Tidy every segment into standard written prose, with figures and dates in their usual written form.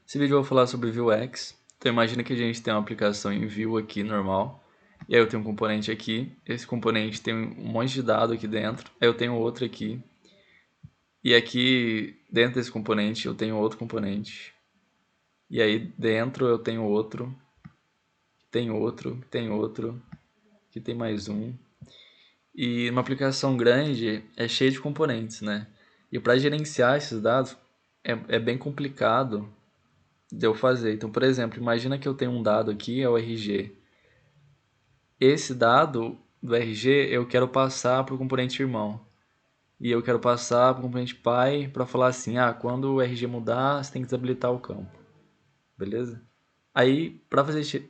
Esse vídeo eu vou falar sobre Vuex. Então imagina que a gente tem uma aplicação em Vue aqui, normal. E aí eu tenho um componente aqui. Esse componente tem um monte de dado aqui dentro. Aí eu tenho outro aqui. E aqui dentro desse componente eu tenho outro componente. E aí dentro eu tenho outro. Tem outro, tem outro. Aqui tem mais um. E uma aplicação grande é cheia de componentes, né? E para gerenciar esses dados é bem complicado de eu fazer. Então, por exemplo, imagina que eu tenho um dado aqui, é o RG. Esse dado do RG eu quero passar para o componente irmão. E eu quero passar para o componente pai para falar assim, quando o RG mudar, você tem que desabilitar o campo. Beleza? Aí, para fazer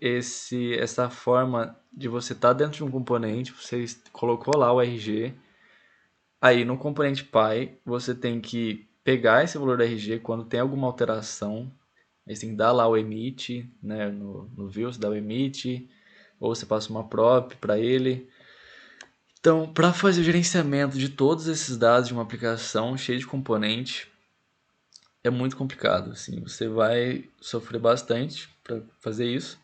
essa forma de você estar dentro de um componente, você colocou lá o RG. Aí, no componente pai, você tem que pegar esse valor do RG quando tem alguma alteração. Aí você tem que dar lá o emit, né, no view, você dá o emit, ou você passa uma prop para ele. Então, para fazer o gerenciamento de todos esses dados de uma aplicação cheia de componente, é muito complicado. Assim, você vai sofrer bastante para fazer isso.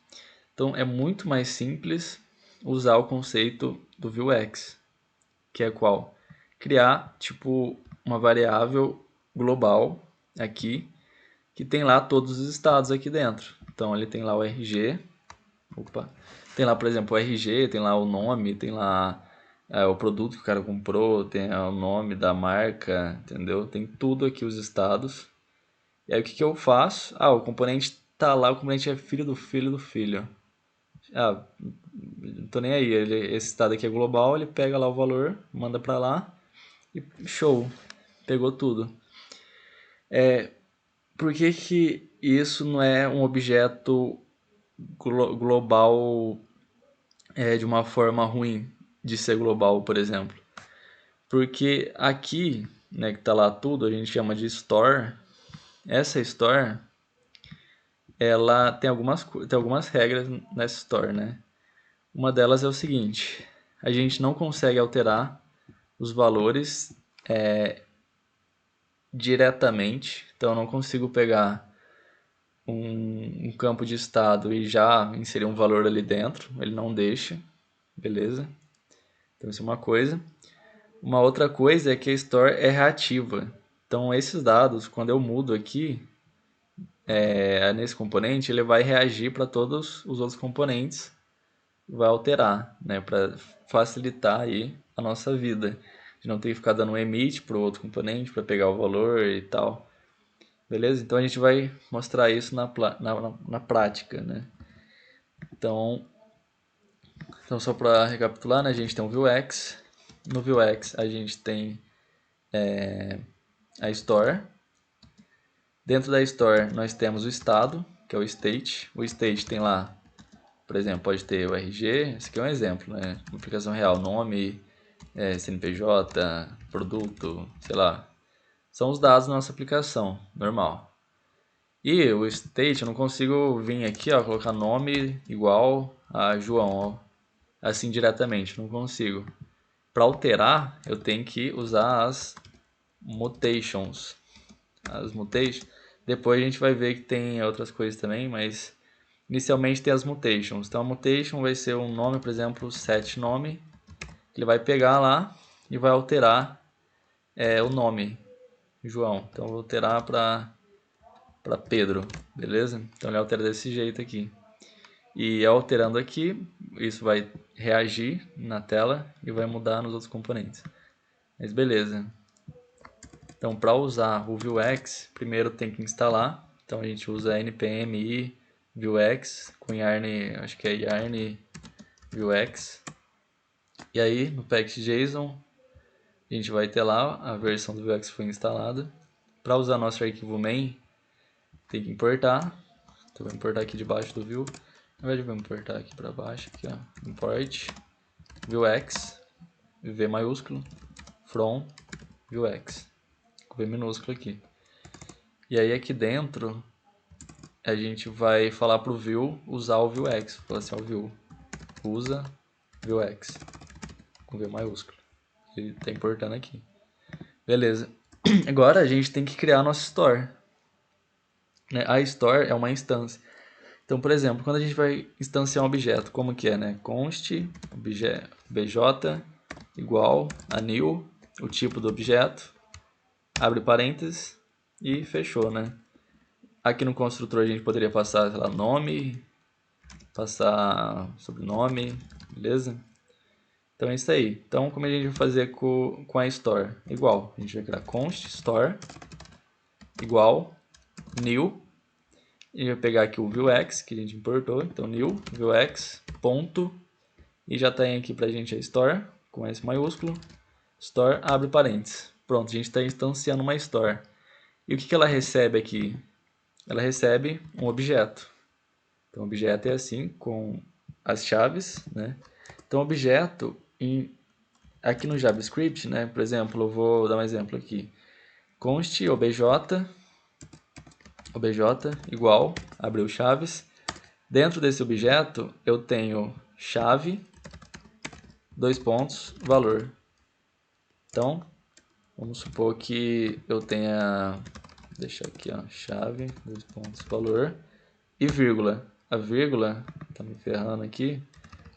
Então, é muito mais simples usar o conceito do Vuex, que é qual? Criar tipo uma variável global aqui que tem lá todos os estados aqui dentro. Então, ele tem lá o RG, tem lá, por exemplo, o RG, tem lá o nome, tem lá o produto que o cara comprou, tem o nome da marca, entendeu? Tem tudo aqui os estados. E aí o que que eu faço? O componente tá lá, o componente é filho do filho do filho. Não tô nem aí, esse estado aqui é global, ele pega lá o valor, manda pra lá e show, pegou tudo. Por que que isso não é um objeto global de uma forma ruim de ser global, por exemplo? Porque aqui, né, que tá lá tudo, a gente chama de store. Essa store, ela tem algumas regras nessa store, né? Uma delas é o seguinte: a gente não consegue alterar os valores diretamente. Então eu não consigo pegar um campo de estado e já inserir um valor ali dentro. Ele não deixa, beleza? Então isso é uma coisa. Uma outra coisa é que a store é reativa. Então esses dados, quando eu mudo aqui, nesse componente, ele vai reagir para todos os outros componentes, vai alterar, né, para facilitar aí a nossa vida, de não ter que ficar dando um emit para o outro componente para pegar o valor e tal. Beleza? Então a gente vai mostrar isso na prática, né? Então só para recapitular, né, a gente tem o Vuex. No Vuex a gente tem a Store. Dentro da Store nós temos o estado, que é o state. O state tem lá, por exemplo, pode ter o RG. Esse aqui é um exemplo, né? Uma aplicação real, nome, CNPJ, produto, sei lá. São os dados da nossa aplicação, normal. E o state, eu não consigo vir aqui, ó, colocar nome igual a João, ó, assim diretamente, não consigo. Para alterar, eu tenho que usar as mutations. As mutations, depois a gente vai ver que tem outras coisas também, mas inicialmente tem as mutations. Então a mutation vai ser um nome, por exemplo, set nome. Ele vai pegar lá e vai alterar o nome, João. Então eu vou alterar para Pedro, beleza? Então ele altera desse jeito aqui. E alterando aqui, isso vai reagir na tela e vai mudar nos outros componentes. Mas beleza. Então para usar o Vuex, primeiro tem que instalar. Então a gente usa npm i Vuex com yarn, acho que é yarn Vuex. E aí no package.json a gente vai ter lá a versão do Vuex que foi instalada. Para usar nosso arquivo main, tem que importar. Então vou importar aqui debaixo do Vue. Na verdade vou importar aqui para baixo, aqui, ó. Import Vuex, V maiúsculo, from Vuex, com V minúsculo aqui. E aí aqui dentro a gente vai falar pro Vue usar o Vuex. Falar assim, ó, Vue, usa Vuex, com V maiúsculo. Ele tá importando aqui. Beleza. Agora a gente tem que criar nosso store. né? A store é uma instância. Então, por exemplo, quando a gente vai instanciar um objeto, como que é, né? Const bj igual a new, o tipo do objeto, abre parênteses e fechou, né? Aqui no construtor a gente poderia passar, sei lá, nome, passar sobrenome, beleza? Então é isso aí. Então, como a gente vai fazer com a store? Igual, a gente vai criar const store igual new. E vai pegar aqui o viewX que a gente importou. Então, new viewX ponto. E já tem aqui pra gente a store com S maiúsculo. Store abre parênteses. Pronto, a gente está instanciando uma store. E o que ela recebe aqui? Ela recebe um objeto. Então, o objeto é assim, com as chaves, né? Então, objeto, aqui no JavaScript, né? Por exemplo, eu vou dar um exemplo aqui. Const obj igual, abriu chaves. Dentro desse objeto, eu tenho chave, dois pontos, valor. Então, vamos supor que eu tenha, deixa aqui, ó, chave, dois pontos, valor e vírgula. A vírgula, tá me ferrando aqui,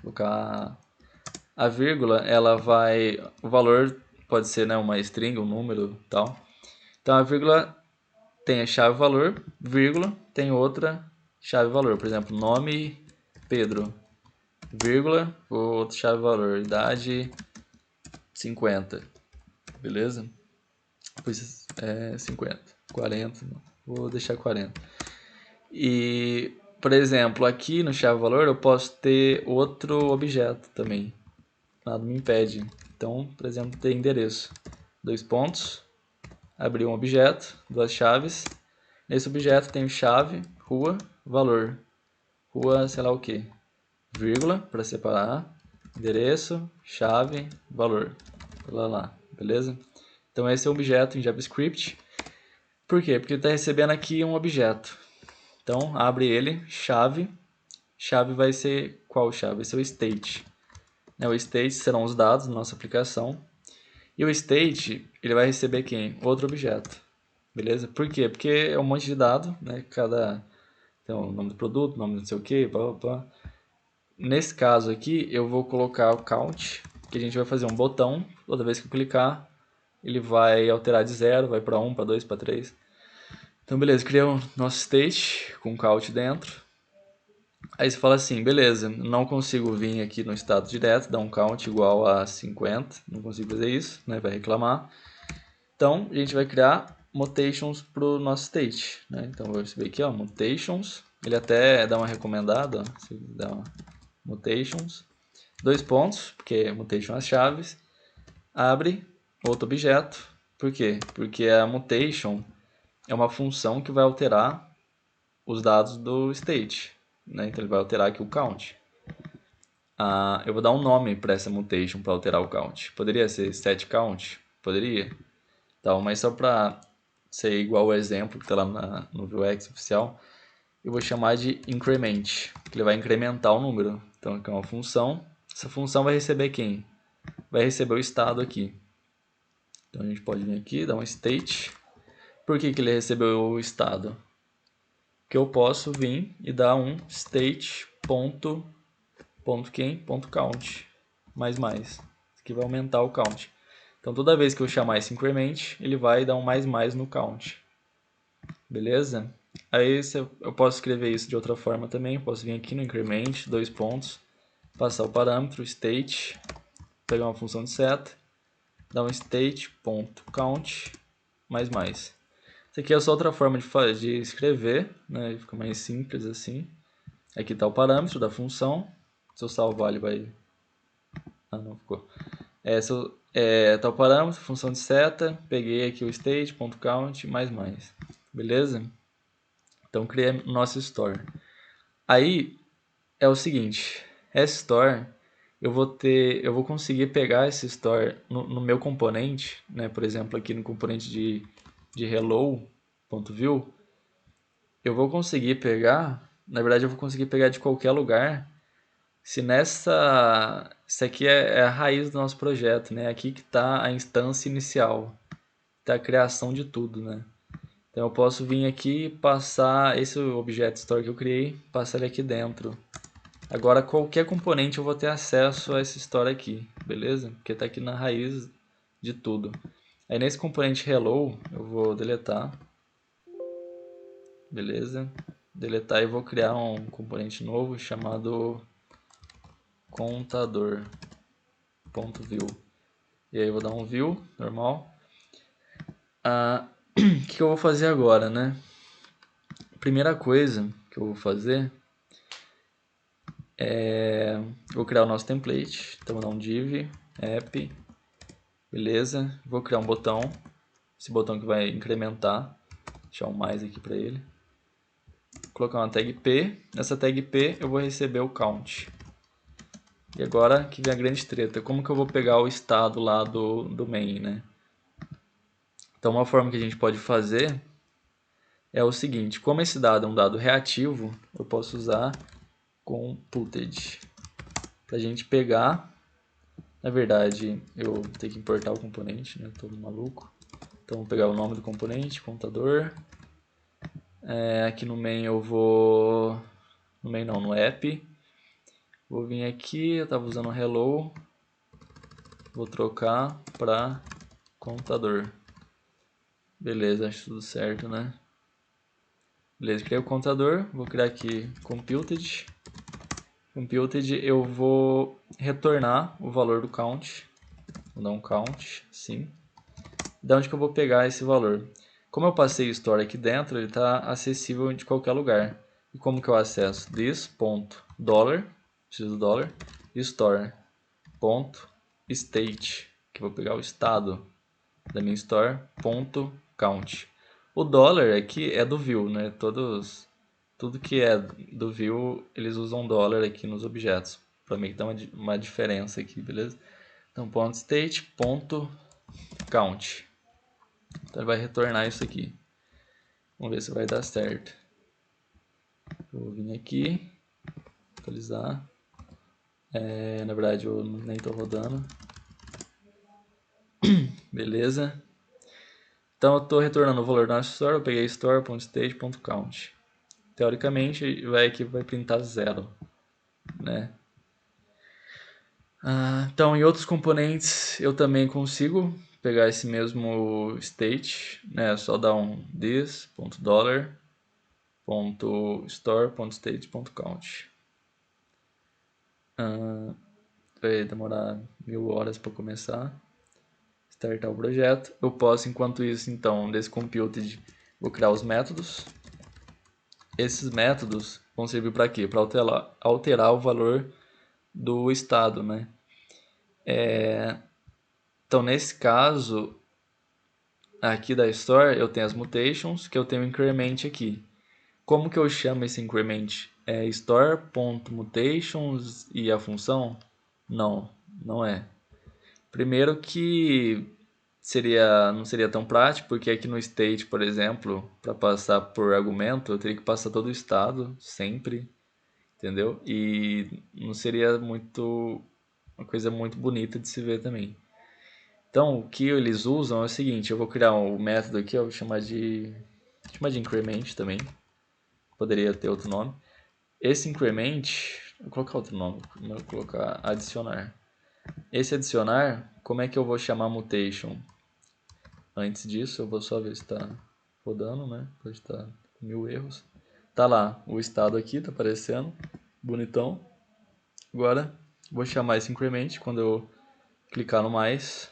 vou colocar a vírgula, ela vai, o valor pode ser, né, uma string, um número, tal. Então a vírgula tem a chave valor, vírgula, tem outra chave valor, por exemplo, nome Pedro, vírgula, outra chave valor, idade 50, beleza? Depois 50, 40, vou deixar 40. E, por exemplo, aqui no chave valor eu posso ter outro objeto também, nada me impede. Então, por exemplo, ter endereço, dois pontos, abrir um objeto, duas chaves. Nesse objeto tem chave, rua, valor. Rua, sei lá o que, vírgula, para separar, endereço, chave, valor. Lá, beleza? Então esse é o objeto em JavaScript. Por quê? Porque ele está recebendo aqui um objeto. Então abre ele, chave. Chave vai ser qual chave? Vai ser o state. O state serão os dados da nossa aplicação. E o state, ele vai receber quem? Outro objeto. Beleza? Por quê? Porque é um monte de dado, né? Tem o nome do produto, nome não sei o que, blá, blá, blá. Nesse caso aqui, eu vou colocar o count, que a gente vai fazer um botão. Toda vez que eu clicar, ele vai alterar de 0, vai para 1, para 2, para 3. Então, beleza, criei o nosso state com count dentro. Aí você fala assim, beleza, não consigo vir aqui no estado direto, dar um count igual a 50, não consigo fazer isso, né? Vai reclamar. Então, a gente vai criar mutations para o nosso state, né? Então, eu vou receber aqui, ó, mutations. Ele até dá uma recomendada, ó, se dá uma mutations. Dois pontos, porque mutation as chaves. Abre outro objeto. Por quê? Porque a mutation é uma função que vai alterar os dados do state, né? Então, ele vai alterar aqui o count. Eu vou dar um nome para essa mutation para alterar o count. Poderia ser setCount? Poderia. Então, mas só para ser igual ao exemplo que está lá no Vuex oficial, eu vou chamar de increment, que ele vai incrementar o número. Então, aqui é uma função. Essa função vai receber quem? Vai receber o estado aqui. Então, a gente pode vir aqui, dar um state. Por que ele recebeu o estado? Porque eu posso vir e dar um state ponto count, mais. Isso aqui vai aumentar o count. Então, toda vez que eu chamar esse increment, ele vai dar um mais no count. Beleza? Aí eu posso escrever isso de outra forma também. Eu posso vir aqui no increment, dois pontos, passar o parâmetro state, pegar uma função de seta, dar um state.count, mais. Isso aqui é só outra forma de escrever, né? Fica mais simples assim. Aqui está o parâmetro da função. Se eu salvar, ele vai... não ficou. Tá o parâmetro, função de seta, peguei aqui o state.count, mais. Beleza? Então, criei nosso store. Aí, é o seguinte, essa store, eu vou conseguir pegar esse store no meu componente, né? Por exemplo, aqui no componente de hello.view, eu vou conseguir pegar, na verdade eu vou conseguir pegar de qualquer lugar, se isso aqui é a raiz do nosso projeto, né? Aqui que está a instância inicial, está a criação de tudo, né? Então eu posso vir aqui e passar esse objeto store que eu criei, passar ele aqui dentro. Agora qualquer componente eu vou ter acesso a essa store aqui, beleza? Porque está aqui na raiz de tudo. Aí nesse componente hello eu vou deletar, beleza? Deletar e vou criar um componente novo chamado contador.view. E aí eu vou dar um view normal. O que eu vou fazer agora, né? Primeira coisa que eu vou fazer vou criar o nosso template. Então vou dar um div app, beleza? Vou criar um botão, esse botão que vai incrementar, deixar um mais aqui para ele. Vou colocar uma tag p, nessa tag p eu vou receber o count. E agora que vem a grande treta, como que eu vou pegar o estado lá do main, né? Então uma forma que a gente pode fazer é o seguinte, como esse dado é um dado reativo, eu posso usar computed para a gente pegar. Na verdade, eu tenho que importar o componente, né? Tô maluco. Então vou pegar o nome do componente, contador. Aqui no main eu vou... No main não, no app. Vou vir aqui, eu estava usando hello. Vou trocar para contador. Beleza, acho tudo certo, né? Beleza, criei o contador. Vou criar aqui computed. Computed eu vou retornar o valor do count. Vou dar um count, sim. De onde que eu vou pegar esse valor? Como eu passei o store aqui dentro, ele está acessível de qualquer lugar. E como que eu acesso? This.dollar, preciso do dólar, store.state, que eu vou pegar o estado da minha store, .count. O dólar aqui é do view, né? Tudo que é do view, eles usam dólar aqui nos objetos. Para mim que dá uma diferença aqui, beleza? Então, .state, .count. Então ele vai retornar isso aqui. Vamos ver se vai dar certo. Eu vou vir aqui, atualizar. Na verdade eu nem estou rodando. Beleza. Então eu estou retornando o valor do nosso store. Eu peguei store.state.count. Teoricamente vai aqui vai printar 0, né? Então em outros componentes eu também consigo pegar esse mesmo state, né? Só dar um this.dollar.store.state.count. Vai demorar 1000 horas para começar. Startar o projeto. Eu posso, enquanto isso, então, desse computed, vou criar os métodos. Esses métodos vão servir para quê? Para alterar o valor do estado, né? Então, nesse caso, aqui da store, eu tenho as mutations, que eu tenho o increment aqui. Como que eu chamo esse increment? É store.mutations e a função? Não, não é. Primeiro que não seria tão prático, porque aqui no state, por exemplo, para passar por argumento, eu teria que passar todo o estado, sempre, entendeu? E não seria uma coisa muito bonita de se ver também. Então, o que eles usam é o seguinte, eu vou criar um método aqui, eu vou chamar de increment também, poderia ter outro nome. Esse increment, vou colocar outro nome, vou colocar adicionar. Esse adicionar, como é que eu vou chamar mutation? Antes disso, eu vou só ver se está rodando, né? Pode estar com 1000 erros. Tá lá, o estado aqui, tá aparecendo, bonitão. Agora, vou chamar esse increment quando eu clicar no mais.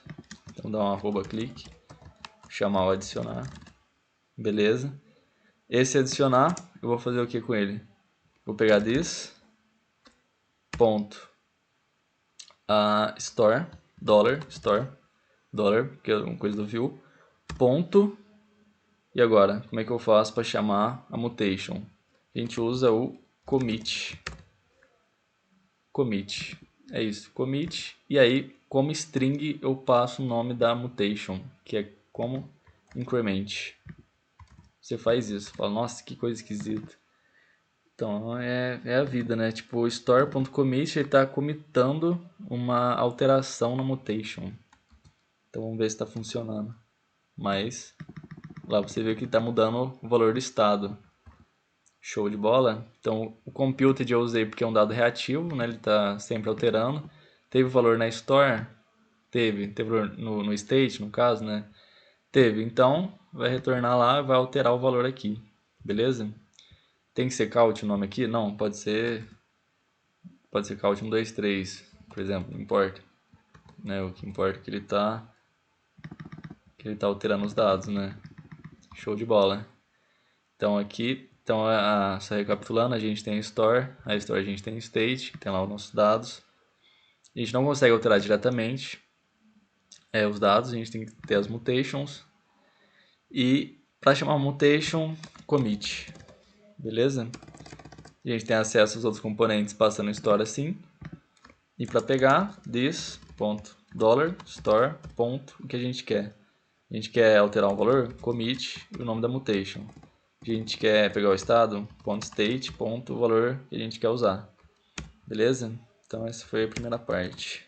Então, dar um @click, chamar o adicionar. Beleza. Esse adicionar, eu vou fazer o que com ele? Vou pegar this, ponto, store, dollar, que é uma coisa do view, ponto. E agora, como é que eu faço para chamar a mutation? A gente usa o commit. Commit. É isso, commit. E aí, como string, eu passo o nome da mutation, que é como increment. Você faz isso, fala, nossa, que coisa esquisita. Então, é a vida, né? Tipo, o store.commit está commitando uma alteração na mutation. Então, vamos ver se está funcionando. Mas Lá você vê que está mudando o valor do estado. Show de bola. Então o computed eu usei porque é um dado reativo, né? Ele está sempre alterando. Teve valor na store? Teve valor no state, no caso, né? Teve. Então vai retornar lá e vai alterar o valor aqui. Beleza? Tem que ser count o nome aqui? Não, pode ser count 1, 2, 3, por exemplo, não importa. Né? O que importa é que ele tá alterando os dados, né? Show de bola. Então aqui, só recapitulando, a gente tem a store a gente tem state, tem lá os nossos dados. A gente não consegue alterar diretamente os dados, a gente tem que ter as mutations. E para chamar mutation, commit. Beleza? A gente tem acesso aos outros componentes passando store assim. E para pegar this.$store. O que a gente quer? A gente quer alterar um valor, commit e o nome da mutation. A gente quer pegar o estado, .state, o valor que a gente quer usar. Beleza? Então essa foi a primeira parte.